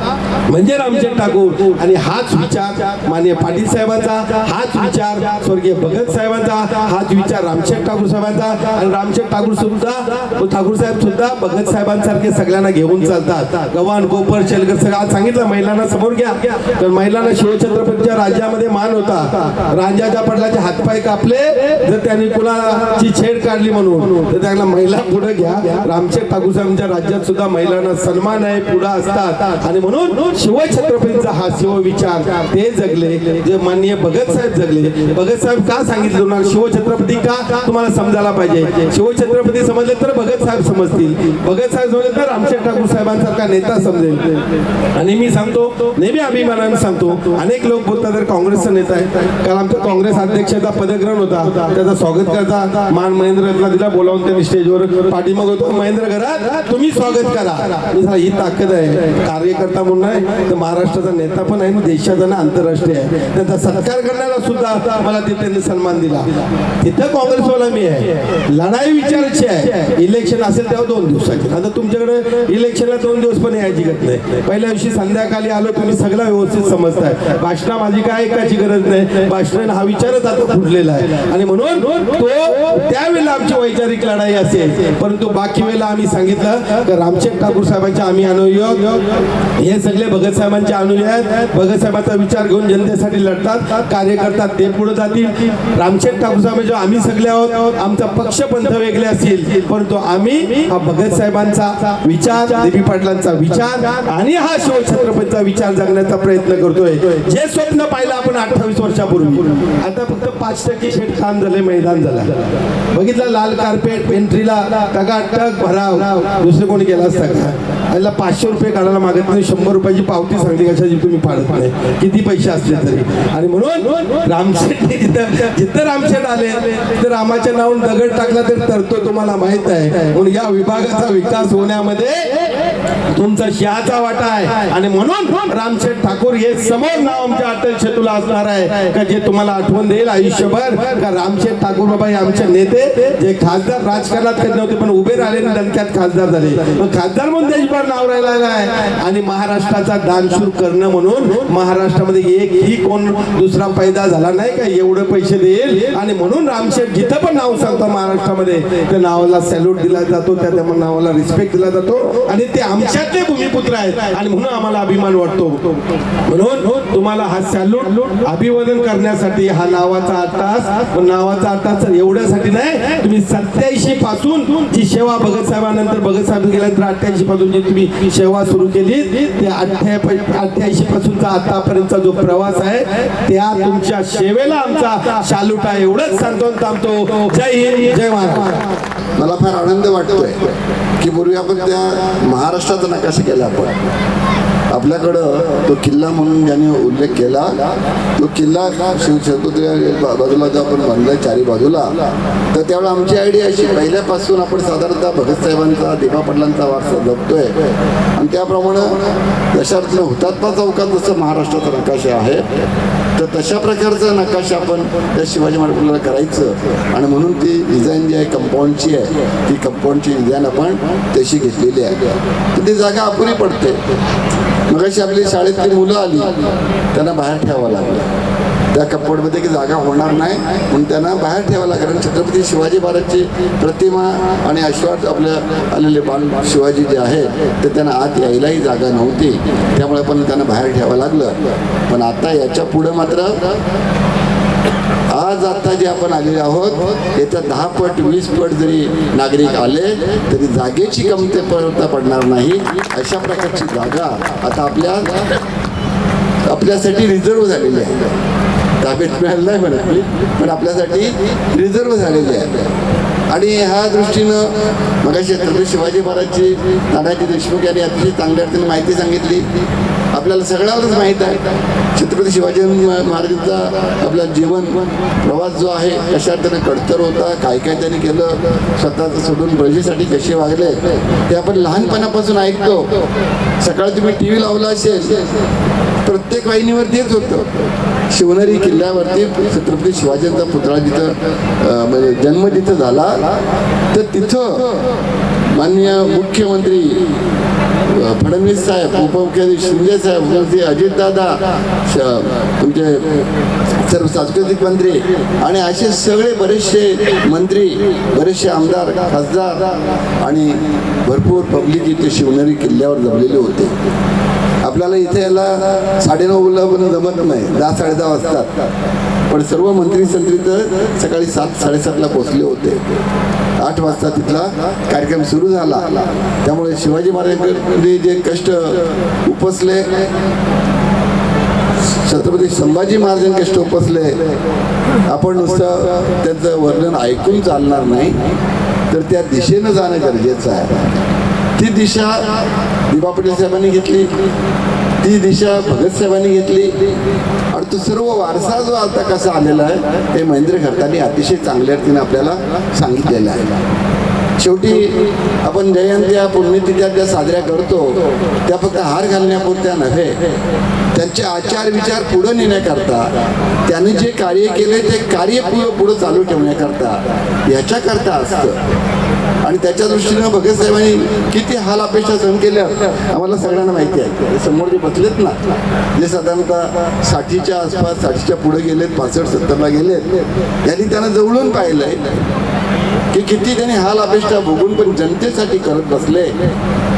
म्हणजे रामशेठ ठाकूर. आणि आणि हाच विचार माननीय पाटील साहेबांचा, हाच विचार स्वर्गीय भगत साहेबांचा, हाच विचार रामशेठ ठाकूर साहेबांचा. आणि रामशेठ ठाकूर साहेब सुद्धा भगत साहेबांसारखे सगळ्यांना घेऊन चालतात. गव्हाण गोपर शेलकर सगळं आज सांगितलं. महिलांना समोर घ्या, तर महिलांना शिवछत्रपतीच्या राज्यामध्ये मान होता. राजाच्या पडलाचे हातपाय कापले जर त्यांनी कुणाची छेड काढली म्हणून, तर त्यांना महिला पुढे घ्या. रामशेठ ठाकूर साहेबांच्या राज्यात सुद्धा महिलांना सन्मान आहे, पुढे असतात. आणि म्हणून शिवछत्रपतींचा हा शिवविचार ते जगले जे माननीय भगत साहेब जगले. भगत साहेब का सांगितलं तुम्हाला शिवछत्रपती का तुम्हाला समजायला पाहिजे. शिवछत्रपती समजले तर भगत साहेब समजतील, भगत साहेब समजले तर रामशेठ ठाकूर साहेबांसारखा नेता समजेल. आणि मी सांगतो, नेहमी अभिमानाने सांगतो, अनेक लोक बोलतात तर काँग्रेसचा नेता आहे. काल आमच्या काँग्रेस अध्यक्षाचा पदग्रहण होता, त्याचा स्वागत करायचा मान महेंद्र दिला बोलावून त्यांनी स्टेजवर पाठीमाग होतो. महेंद्र घरात तुम्ही स्वागत करा. ही ताकद आहे. कार्यकर्ता म्हणून आहे तर महाराष्ट्राचा नेता पण आहे, देशाचा ना आंतरराष्ट्रीय आहे. त्यांचा सत्कार करण्याला सुद्धा मला ते त्यांनी सन्मान दिला. तिथं काँग्रेसवाला मी आहे. लढाई विचारायची आहे. इलेक्शन असेल तेव्हा 2 दिवसाची. आता तुमच्याकडे इलेक्शनला 2 दिवस पण यायची गरज नाही. पहिल्या दिवशी संध्याकाळी आलो, तुम्ही सगळं व्यवस्थित समजताय. भाषणा माझी काय ऐकायची गरज नाही. भाषण हा विचारच आता फुटलेला आहे. आणि म्हणून तो त्यावेळेला आमची वैचारिक लढाई असेल, परंतु बाकी वेळेला आम्ही सांगितलं की रामशेठ ठाकूर साहेबांचे आम्ही अनुयायी, हे सगळे भगत साहेबांचे अनुयायी आहेत. भगत साहेबांचा विचार घेऊन जनतेसाठी लढतात, कार्य करतात, ते पुढे जातील. रामशेठ ठाकूर साहेब आम्ही सगळे आहोत. आमचा पक्ष पंथ वेगळे असतील, परंतु आम्ही हा भगत साहेबांचा विचार, देवी पाटलांचा विचार आणि हा शिवछत्रपतीचा विचार जगण्याचा प्रयत्न करतोय. जे स्वप्न पाहिलं आपण 28 वर्षापूर्वी, आता फक्त 5% शेतखान झाले, मैदान झालं. बघितलं लाल कार्पेट एंट्रीला टकाटक भराव. दुसरे कोणी केला असता का? याला 500 रुपये काढायला मागत नाही, 100 रुपयाची पावती सांगते कशाची तुम्ही फाडत नाही, किती पैसे असले तरी. आणि म्हणून रामशेठ जिथं रामशेठ आले तर रामाच्या नावाने दगड टाकला तर तरतो तुम्हाला माहित आहे. म्हणून या विभागाचा विकास होण्यामध्ये तुमचा शहाचा वाटा आहे. आणि म्हणून रामशेठ ठाकूर हे समोर नाव आमच्या अटल सेतूला असणार आहे का, जे तुम्हाला आठवण देईल आयुष्यभर का रामशेठ ठाकूर बाबा हे आमचे नेते, जे खासदार राजकारणात कधी नव्हते पण उभे राहिले आणि दणक्यात खासदार झाले. मग खासदार म्हणून देशभर नाव राहिलेलं आहे. आणि महाराष्ट्राचा दानशूर करणं म्हणून महाराष्ट्रामध्ये एकही कोण दुसरा पैदा झाला नाही का एवढे पैसे देईल. आणि म्हणून रामशेठ जिथं पण नाव सांगतो महाराष्ट्रामध्ये त्या नावाला सॅल्यूट दिला जातो, त्या नावाला रिस्पेक्ट दिला जातो. आणि ते आमच्यातले भूमिपुत्र आहेत आणि म्हणून आम्हाला अभिमान वाटतो. म्हणून तुम्हाला हा सॅल्यूट अभिवादन करण्यासाठी हा नावाचा आटास एवढ्यासाठी नाही, तुम्ही 87 पासून जी सेवा भगत साहेबांनंतर भगत साहेब गेल्यानंतर 88 पासून जी तुम्ही सेवा सुरू केली, ते 88 पासूनचा आतापर्यंतचा जो प्रवास आहे त्या तुमच्या सेवेला आमचा सॅल्यूट आहे. एवढंच सांगतो थांबतो. जय हिंद, जय महाराष्ट्र. मला फार आनंद वाटतोय की पूर्वी आपण त्या महाराष्ट्राचा नकाशा केला. आपल्याकडं तो किल्ला म्हणून ज्याने उल्लेख केला, तो किल्ला शिवछत्रपती बाजूला जो आपण बांधलाय चारी बाजूला, तर त्यावेळेला आमची आयडिया अशी, पहिल्यापासून आपण साधारणतः भगत साहेबांचा, देवा पाटलांचा वारसा जपतोय. आणि त्याप्रमाणे दशार्थनं हुतात्मा चौकात जसं महाराष्ट्राचा नकाशा आहे, तर तशा प्रकारचा नकाशा आपण त्या शिवाजी महाराजांना करायचं. आणि म्हणून ती डिझाईन जी आहे कंपाऊंडची आहे, ती कंपाऊंडची डिझाईन आपण तशी घेतलेली आहे. तर ती जागा अपुरी पडते. मग अशी आपली शाळेतली मुलं आली, त्यांना बाहेर ठेवावं लागलं. त्या कंपाऊंडमध्ये की जागा होणार नाही म्हणून त्यांना बाहेर ठेवावं लागलं. कारण छत्रपती शिवाजी महाराजची प्रतिमा आणि अश्वात आपल्या आलेले बाल शिवाजी जे आहे ते त्यांना आत यायलाही जागा नव्हती, त्यामुळे पण त्यांना बाहेर ठेवावं लागलं. पण आता याच्या पुढं मात्र आज आता जे आपण आलेले आहोत याच्या 10 पट 20 पट जरी नागरिक आले तरी जागेची कमतरता पडणार नाही. अशा प्रकारची जागा आता आपल्यासाठी रिझर्व झालेली आहे. ताब्यात मिळालं नाही म्हणत मी, पण आपल्यासाठी रिझर्व झालेली आहे. आणि ह्या दृष्टीनं मग छत्रपती शिवाजी महाराजची नानाजी देशमुख यांनी अतिशय चांगल्या अर्थाने माहिती सांगितली. आपल्याला सगळ्यांनाच माहीत आहे छत्रपती शिवाजी महाराजांचा आपला जीवन प्रवास जो आहे कशा अर्थाने कडतर होता, काय काय त्यांनी केलं, स्वतःचं सोडून प्रजेसाठी कसे वागले ते आपण लहानपणापासून ऐकतो. सकाळी तुम्ही TV लावला असेल, प्रत्येक वाहिनीवर तेच होतं. शिवनेरी किल्ल्यावरती छत्रपती शिवाजींचा पुतळा जिथं म्हणजे जन्म जिथं झाला, तर तिथं माननीय मुख्यमंत्री फडणवीस साहेब, उपमुख्यमंत्री शिंदे साहेब, मुख्यमंत्री अजितदादा, तुमचे सर्व सांस्कृतिक मंत्री आणि असे सगळे बरेचसे मंत्री, बरेचसे आमदार, खासदार आणि भरपूर पब्लिक इथे शिवनेरी किल्ल्यावर जमलेले होते. आपल्याला इथे याला 9:30ला पण जमत नाही, 10-10:30 वाजतात. पण सर्व मंत्री तर सकाळी 7-7:30ला पोहोचले होते. 8 वाजता तिथला कार्यक्रम सुरू झाला. त्यामुळे शिवाजी महाराजांकडे जे कष्ट उपसले, छत्रपती संभाजी महाराजांनी कष्ट उपसले, आपण नुसतं त्यांचं वर्णन ऐकून चालणार नाही, तर त्या दिशेनं जाणं गरजेचं आहे. ती दिशा दिबा पटेल साहेबांनी घेतली, ती दिशा भगत साहेबांनी घेतली आणि तो सर्व वारसा जो आता कसा आलेला आहे हे महेंद्र खडतांनी अतिशय चांगल्या रीतीने आपल्याला सांगितलेलं आहे. शेवटी आपण जयंत्या, पुण्यतिथ्या ज्या साजऱ्या करतो त्या फक्त हार घालण्यापुरत्या नव्हे, त्यांचे आचार विचार पुढे नेण्याकरता, त्याने जे कार्य केले ते कार्य पुढे चालू ठेवण्याकरता, ह्याच्याकरता असतं. आणि त्याच्या दृष्टीनं भगत साहेबांनी किती हाल अपेक्षा सहन केल्या आम्हाला सगळ्यांना माहिती आहे. समोर जे बसलेत ना, जे साधारणतः 60च्या आसपास, 60च्या पुढे गेलेत, 65-70ला गेलेत, यांनी त्यांना जवळून पाहिलंय की किती त्यांनी हाल अपेक्षा भोगून पण जनतेसाठी करत बसले.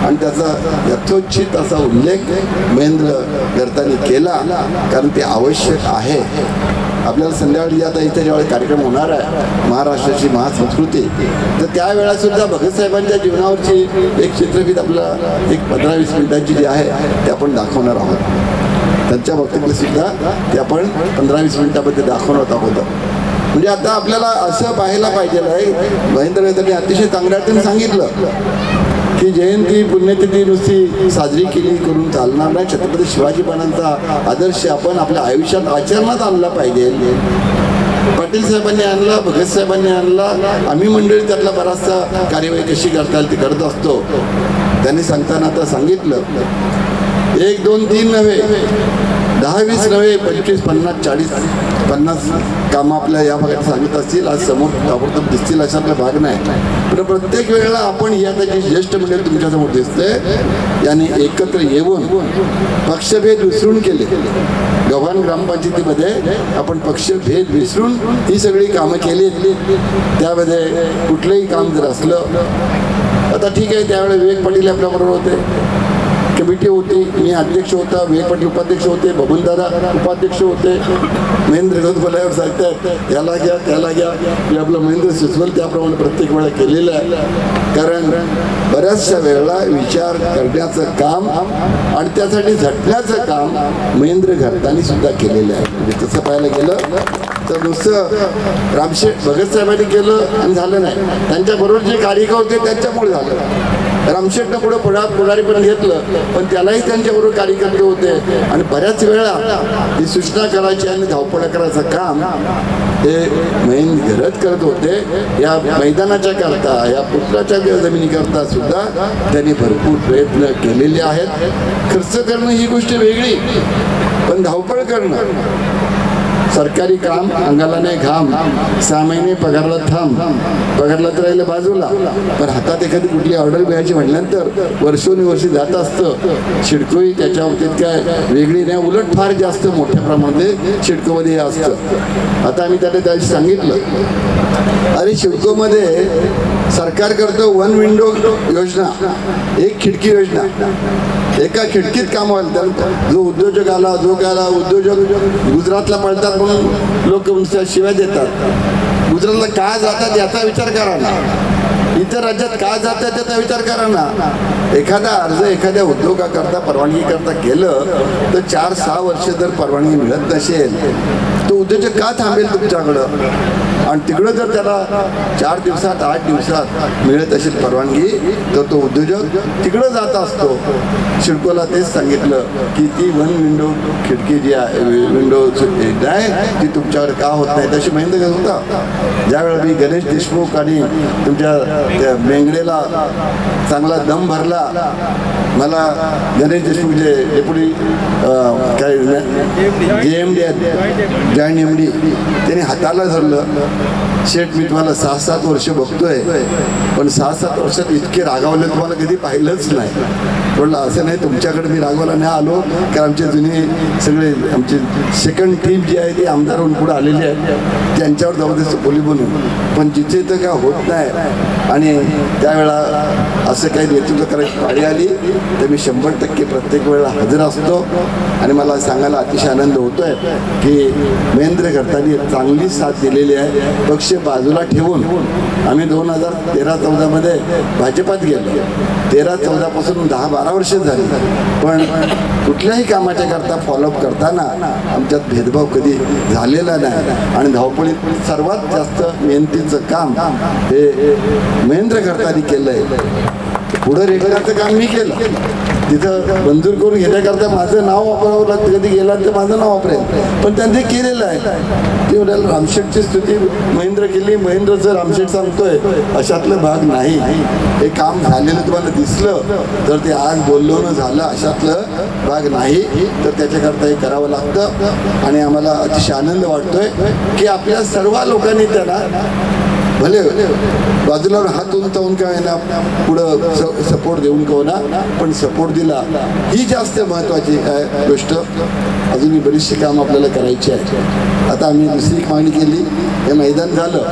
आणि त्याचा यथोचित असा उल्लेख महेंद्र खडतांनी केला, कारण ते आवश्यक आहे. आपल्याला संध्याकाळी आता इथे ज्यावेळी कार्यक्रम होणार आहे महाराष्ट्राची महासंस्कृती, तर त्यावेळेला सुद्धा भगत साहेबांच्या जीवनावरची एक चित्रफित आपल्याला एक 15-20 मिनिटांची जी आहे ते आपण दाखवणार आहोत. त्यांच्या बाबतीतले सुद्धा ते आपण 15-20 मिनिटांमध्ये दाखवणार आहोत. म्हणजे आता आपल्याला असं पाहायला पाहिजे आहे, महेंद्र खडतांनी अतिशय चांगल्या अर्थाने सांगितलं की जयंती, पुण्यतिथी नुसती साजरी केली करून चालणार नाही. छत्रपती शिवाजी महाराजांचा आदर्श आपण आपल्या आयुष्यात आचरणात आणला पाहिजे. पाटील साहेबांनी आणला, भगत साहेबांनी आणला, आम्ही मंडळी त्यातला बराचसा कार्यवाही कशी करता येईल ती करत असतो. त्यांनी सांगताना आता सांगितलं, 1, 2, 3 नव्हे, 10, 20 नव्हे, 25, 50, 40, 50 कामं आपल्या या भागात सांगत असतील. आज समोर ताबडतोब दिसतील अशा आपला भाग नाही. पण प्रत्येक वेळेला आपण या जी ज्येष्ठ मंडळी तुमच्यासमोर दिसते यांनी एकत्र येऊन पक्षभेद विसरून केले. गव्हाण ग्रामपंचायतीमध्ये आपण पक्षभेद विसरून ही सगळी कामं केली. त्यामध्ये कुठलंही काम जर असलं, आता ठीक आहे, त्यावेळेला विवेक पाटील आपल्याबरोबर होते, कमिटी होती, मी अध्यक्ष होता, विवेक पाटील उपाध्यक्ष होते, बबनदादा उपाध्यक्ष होते. महेंद्र खडत बोलावर सांगतात याला घ्या त्याला घ्या, मी आपलं महेंद्र सुचवल त्याप्रमाणे प्रत्येक वेळा केलेलं आहे. कारण बऱ्याचशा वेळेला विचार करण्याचं काम आणि त्यासाठी झटण्याचं काम महेंद्र खडतांनी सुद्धा केलेलं आहे. म्हणजे तसं पाहायला गेलं तर नुसतं रामशेठ भगत साहेबांनी केलं आणि झालं नाही, त्यांच्याबरोबर जे कार्यकर्ते होते त्यांच्यामुळे झालं. रामशेठनं पुढारीपण घेतलं, पण त्यालाही त्यांच्याबरोबर कार्यकर्ते होते आणि बऱ्याच वेळा ही सूचना करायची आणि धावपळ करायचं काम हे महेंद्र खडत करत होते. या मैदानाच्या करता, या पुत्राच्या जमिनीकरता सुद्धा त्यांनी भरपूर प्रयत्न केलेले आहेत. खर्च करणं ही गोष्ट वेगळी, पण धावपळ करणं, सरकारी काम अंगाला नाही घाम, 6 महिने पगारला थांब, पगारला तर राहिलं बाजूला, पण हातात एखादी कुठली ऑर्डर मिळायची म्हटल्यानंतर वर्षोनुवर्षी जात असतं. शिडकोही त्याच्या बाबतीत काय वेगळी नाही, उलट फार जास्त मोठ्या प्रमाणात शिडकोमध्ये हे असतं. आता आम्ही त्याला सांगितलं, अरे शिडकोमध्ये सरकार करतो 1 विंडो योजना, 1 खिडकी योजना, एका खिडकीत काम व्हायला. तर जो उद्योजक आला, जो गेला, उद्योजक गुजरातला पळतात म्हणून लोक शिवाय देतात. गुजरातला काय जातात याचा विचार करा ना, इतर राज्यात काय जातात त्याचा विचार करा ना. एखादा अर्ज एखाद्या उद्योगाकरता परवानगी करता केलं तर 4-6 वर्ष जर परवानगी मिळत नसेल तो उद्योजक का थांबेल तुमच्याकडं? आणि तिकडं जर त्याला 4 दिवसात 8 दिवसात मिळत असेल परवानगी तर तो उद्योजक तिकडं जात असतो. शिडकोला तेच सांगितलं की ती 1 विंडो खिडकी जी आहे, विंडो आहे ती तुमच्याकडे का होत नाही. तशी महेंद्र खडत होता. ज्यावेळेला मी गणेश देशमुख आणि तुमच्या त्या बेंगडेला चांगला दम भरला. मला गणेश देशमुख जे डेप्युटी काय JMD आहेत, जॉईंट MD, त्यांनी हाताला धरलं. शेठ, मी तुम्हाला 6-7 वर्ष बघतोय, पण 6-7 वर्षात इतके रागावले तुम्हाला कधी पाहिलंच नाही. म्हटलं असं नाही, तुमच्याकडे मी रागवायला नाही आलो, कारण आमचे जुने सगळे आमची सेकंड टीम जी आहे ती आमदारहून पुढे आलेली आहे, त्यांच्यावर जबरदस्त बोली बनून. पण जिथे तर काय होत नाही आणि त्यावेळा असं काही नेतृत्व करायची पाळी आली तर मी 100% प्रत्येक वेळेला हजर असतो. आणि मला सांगायला अतिशय आनंद होतोय की महेंद्र घरतांनी चांगली साथ दिलेली आहे. पक्ष बाजूला ठेवून आम्ही 2013-14 मध्ये भाजपात गेलो. 13-14 पासून 10-12 वर्ष झाली, पण कुठल्याही कामाच्या करता फॉलोअप करताना आमच्यात भेदभाव कधी झालेला नाही. आणि धावपळीत सर्वात जास्त मेहनतीचं काम हे महेंद्र घरतांनी केलंय. पुढं रेखनाचं काम मी केलं. तिथं मंजूर करून घेण्याकरता माझं नाव वापरावं लागतं. कधी गेला तर माझं नाव वापरेल, पण त्यांनी केलेलं आहे. ते म्हणाल रामशेठची स्तुती महेंद्र केली, महेंद्रचं रामशेठ सांगतोय, अशातलं भाग नाही. हे काम झालेलं तुम्हाला दिसलं तर ते आज बोलणं झालं अशातलं भाग नाही. तर त्याच्याकरता हे करावं लागतं. आणि आम्हाला अतिशय आनंद वाटतोय की आपल्या सर्व लोकांनी त्यांना भले बाजूला हात उंचावून का ना पुढं सपोर्ट देऊन का ना, पण सपोर्ट दिला ही जास्त महत्त्वाची काय गोष्ट. अजूनही बरीचशी काम आपल्याला करायची आहे. आता आम्ही दुसरी मागणी केली, हे मैदान झालं.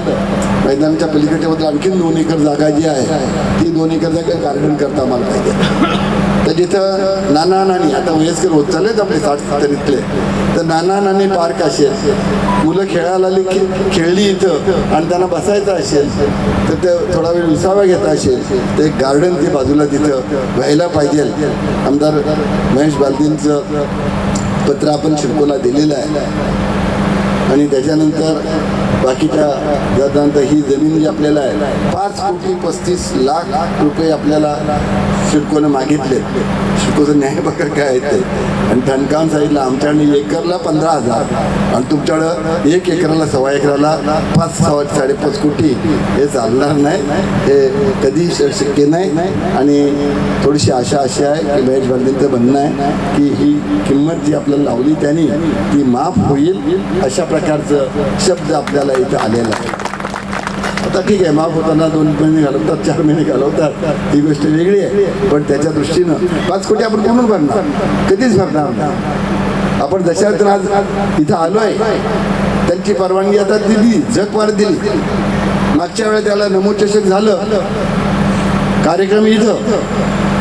मैदानाच्या पलीकडच्या बद्दल आणखीन 2 एकर जागा जी आहे ती 2 एकर जागा गार्डन करता आम्हाला पाहिजे. तर जिथं नाना नानी आता वयस्कर होत चाललेत आपले 60-70तले, तर नाना नानी पार्क असेल, मुलं खेळायला आली की खेळली इथं आणि त्यांना बसायचं असेल तर ते थोडा वेळ विसावा घेता असेल तर एक गार्डन ते बाजूला तिथं व्हायला पाहिजे. आमदार महेश बालदींचं पत्र आपण शिडकोला दिलेलं आहे. आणि त्याच्यानंतर बाकीच्या जातानंतर ही जमीन जी आपल्याला आहे 5,35,00,000 रुपये आपल्याला शिडकोनं मागितले. शिडकोचं न्याय बघा काय आहे ते. आणि ठणकावून सांगितलं आमच्याकडे एकरला 15,000 आणि तुमच्याकडं 1 एकराला 1.25 एकराला 5-5.5 कोटी. हे चालणार नाही, हे कधी शक्य नाही. आणि थोडीशी आशा अशी आहे की महेश बालदींचं म्हणणं आहे की ही किंमत जी आपल्याला लावली त्यांनी ती माफ होईल अशा प्रकारचं शब्द आपल्याला इथं आलेला आहे. आता ठीक आहे, माफ होताना 2 महिने घालवतात, 4 महिने घालवतात, ही गोष्ट वेगळी आहे. पण त्याच्या दृष्टीनं 5 कोटी आपण कोणून भरणार? कधीच भरणार नाही. आपण दशार्थ आज इथं आलो आहे, त्यांची परवानगी आता दिली, जगभर दिली. मागच्या वेळेला त्याला नमोचषक झालं, कार्यक्रम इथं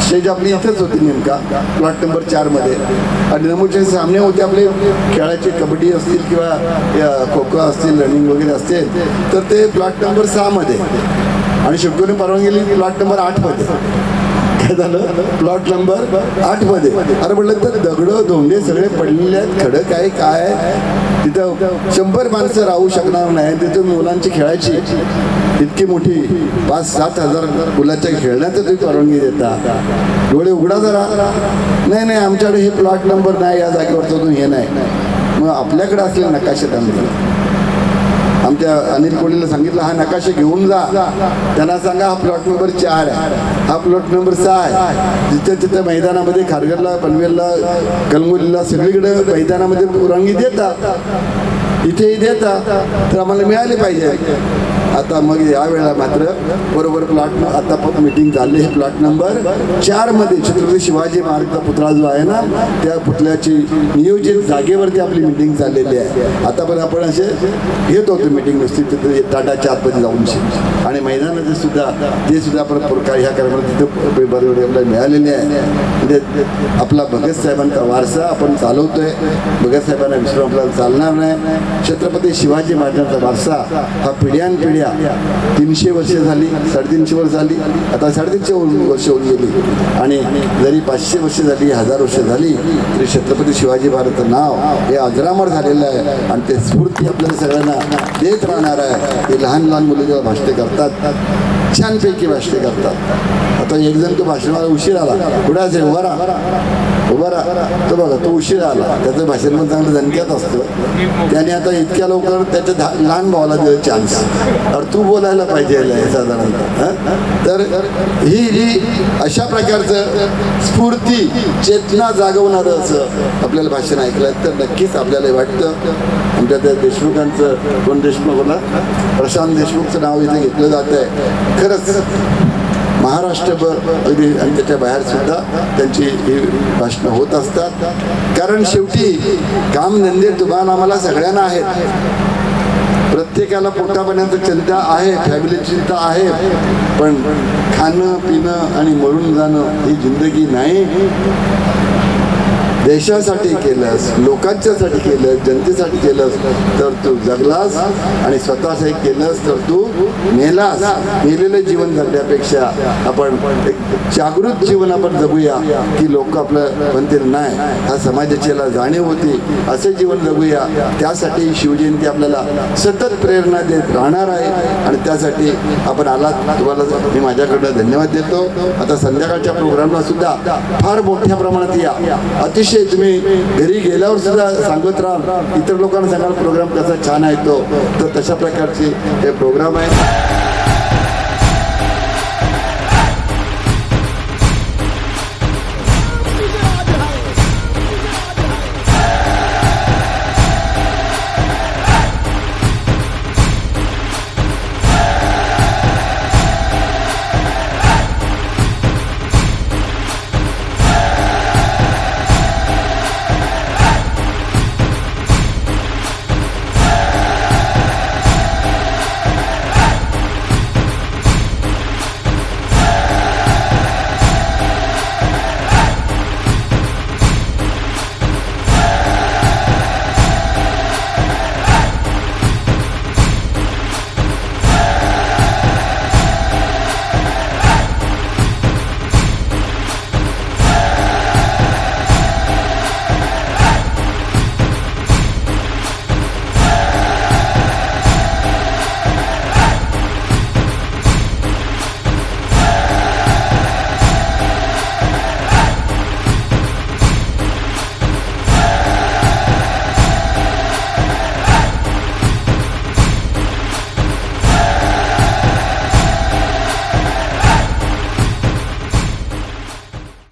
स्टेज आपली इथंच होती नेमका प्लॉट नंबर 4 मध्ये. आणि नमूचे सामने होते आपले खेळाचे, कबड्डी असतील किंवा खो खो असतील, रनिंग वगैरे असतील, तर ते प्लॉट नंबर 6 मध्ये. आणि शिडकोने परवानगी दिली प्लॉट नंबर 8 मध्ये. काय झालं? प्लॉट नंबर 8 मध्ये. अरे म्हटलं तर दगडं धोंडे सगळे पडलेले आहेत, खडक आहे, काय तिथं 100 माणसं राहू शकणार नाही. तिथं मुलांची खेळायची इतकी मोठी 5-7 हजार मुलाच्या खेळण्याचं तुम्ही परवानगी देता. डोळे उघडा जरा. नाही आमच्याकडे हे प्लॉट नंबर नाही, या जागेवरचं तुम्ही हे नाही. मग आपल्याकडे असलेले नकाशे त्यांना आमच्या अनिल कोळीला सांगितलं हा नकाशा घेऊन जा, त्यांना सांगा हा प्लॉट नंबर 4 आहे, हा प्लॉट नंबर 6 आहे. जिथे मैदानामध्ये खारघरला, पनवेलला, कलमुलीला सगळीकडे मैदानामध्ये परवानगी देतात, इथेही देतात, तर आम्हाला मिळाले पाहिजे. आता मग यावेळेला मात्र बरोबर प्लॉट आता मीटिंग झाली. हे प्लॉट नंबर 4 मध्ये छत्रपती शिवाजी महाराजचा पुतळा जो आहे ना, त्या पुतळ्याची नियोजित जागेवरती आपली मीटिंग चाललेली आहे. आता पण आपण असे घेत होतो मीटिंग नुसती तिथे टाटाच्या आतमध्ये जाऊन. आणि मैदानाचे सुद्धा ते सुद्धा आपण ह्या कार्यक्रमात तिथे बरोबर आपल्याला मिळालेले आहे. म्हणजे आपला भगतसाहेबांचा वारसा आपण चालवतोय. भगतसाहेबांना विसरून आपल्याला चालणार नाही. छत्रपती शिवाजी महाराजांचा वारसा हा पिढ्यानपिढ्या 300 वर्ष झाली, 350 वर्ष झाली, आता 350 वर्ष होऊन गेली. आणि जरी 500 वर्ष झाली, 1000 वर्ष झाली, तरी छत्रपती शिवाजी महाराजांचं नाव हे अजरामर झालेलं आहे. आणि ते स्फूर्ती आपल्याला सगळ्यांना देत राहणार आहे. ते लहान लहान मुलं जेव्हा भाषणे करतात, छानपैकी भाषणे करतात. आता एक जण तो भाषणाला उशीर आला, पुढे असेल उभा राहा, उभा राहा. तो बघा तो उशीर आला, त्याचं भाषण पण चांगलं दणक्यात असतं. त्याने आता इतक्या लवकर त्याच्या लहान भावाला दिलं चान्स. अरे तू बोलायला पाहिजे साधारणतः. तर ही अशा प्रकारचं स्फूर्ती चेतना जागवणारं असं आपल्याला भाषण ऐकलं तर नक्कीच आपल्याला वाटतं. आमच्या त्या देशमुखांचं, कोण देशमुख होता, प्रशांत देशमुखचं नाव इथे घेतलं जात आहे. खरंच महाराष्ट्रभर अगदी आणि त्याच्या बाहेर सुद्धा त्यांची ही भाषणं होत असतात. कारण शेवटी काम धंदे तुम्हाला आम्हाला सगळ्यांना आहेत. प्रत्येकाला पोटापाण्याचं चिंता आहे, फॅमिली चिंता आहे, पण खाणं पिणं आणि मरून जाणं ही जिंदगी नाही. देशासाठी केलंस, लोकांच्यासाठी केलंस, जनतेसाठी केलंस तर तू जगलास आणि स्वतःसाठी केलंस तर तू मेलास. मेलेलं जीवन जगण्यापेक्षा आपण एक जागृत जीवन आपण जगूया की लोक आपलं म्हणतील नाही हा समाजाची याला जाणीव होती, असे जीवन जगूया. त्यासाठी शिवजयंती आपल्याला सतत प्रेरणा देत राहणार आहे आणि त्यासाठी आपण आलात. तुम्हाला मी माझ्याकडनं धन्यवाद देतो. आता संध्याकाळच्या प्रोग्रामला सुद्धा फार मोठ्या प्रमाणात या. अतिशय तुम्ही घरी गेल्यावर सुद्धा सांगत राहा, इतर लोकांना सांगाल प्रोग्राम कसा छान आहे तो. तर तशा प्रकारचे हे प्रोग्राम आहे.